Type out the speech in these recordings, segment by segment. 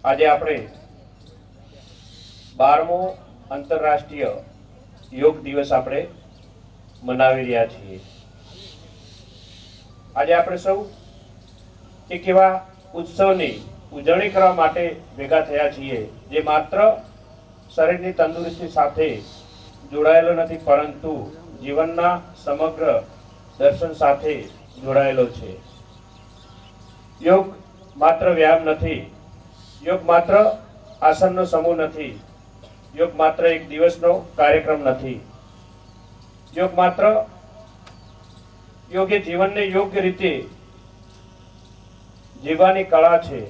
આજે આપણે 12મો આંતરરાષ્ટ્રીય યોગ દિવસ આપણે મનાવી રહ્યા છીએ। આજે આપણે સૌ એક એવા ઉત્સવની ઉજવણી કરવા માટે ભેગા થયા છીએ જે માત્ર શરીરની તંદુરસ્તી સાથે જોડાયેલો નથી, પરંતુ જીવનના સમગ્ર દર્શન સાથે જોડાયેલો છે। યોગ માત્ર વ્યાયામ નથી, યોગ માત્ર આસનનો સમૂહ નથી, યોગ માત્ર એક દિવસનો કાર્યક્રમ નથી, યોગ એ જીવનને યોગ્ય રીતે જીવવાની કળા છે।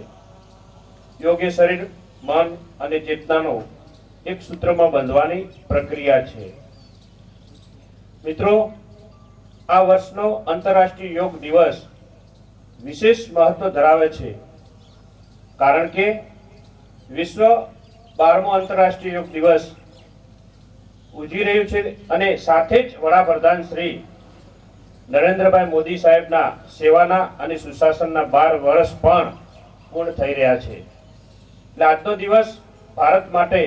યોગ એ શરીર, મન અને ચેતનાનો એક સૂત્રમાં બંધવાની પ્રક્રિયા છે। મિત્રો, આ વર્ષનો આંતરરાષ્ટ્રીય યોગ દિવસ વિશેષ મહત્વ ધરાવે છે, કારણ કે વિશ્વ 12મો આંતરરાષ્ટ્રીય યોગ દિવસ ઉજવી રહ્યું છે અને સાથે જ વડાપ્રધાન શ્રી નરેન્દ્રભાઈ મોદી સાહેબના સેવાના અને સુશાસનના 12 વર્ષ પણ પૂર્ણ થઈ રહ્યા છે। એટલે આજનો દિવસ ભારત માટે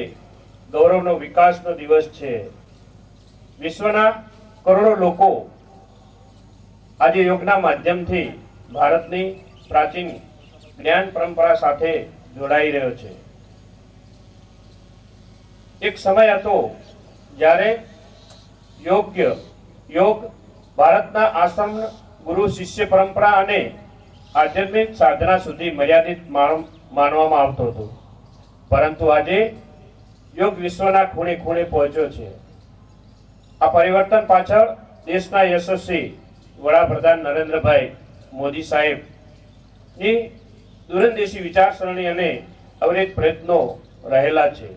ગૌરવનો વિકાસનો દિવસ છે। વિશ્વના કરોડો લોકો આજે યોગના માધ્યમથી ભારતની પ્રાચીન જ્ઞાન પરંપરા સાથે જોડાઈ રહ્યો છે। એક સમય હતો જ્યારે યોગ ભારતના આશ્રમ, ગુરુ શિષ્ય પરંપરા અને આધ્યાત્મિક સાધના સુધી મર્યાદિત માનવામાં આવતો હતો, પરંતુ આજે યોગ વિશ્વના ખૂણે ખૂણે પહોંચ્યો છે। આ પરિવર્તન પાછળ દેશના યશસ્વી વડાપ્રધાન નરેન્દ્રભાઈ મોદી સાહેબની દૂરંદેશી વિચારસરણી અને અવિરત પ્રયત્નો રહેલા છે।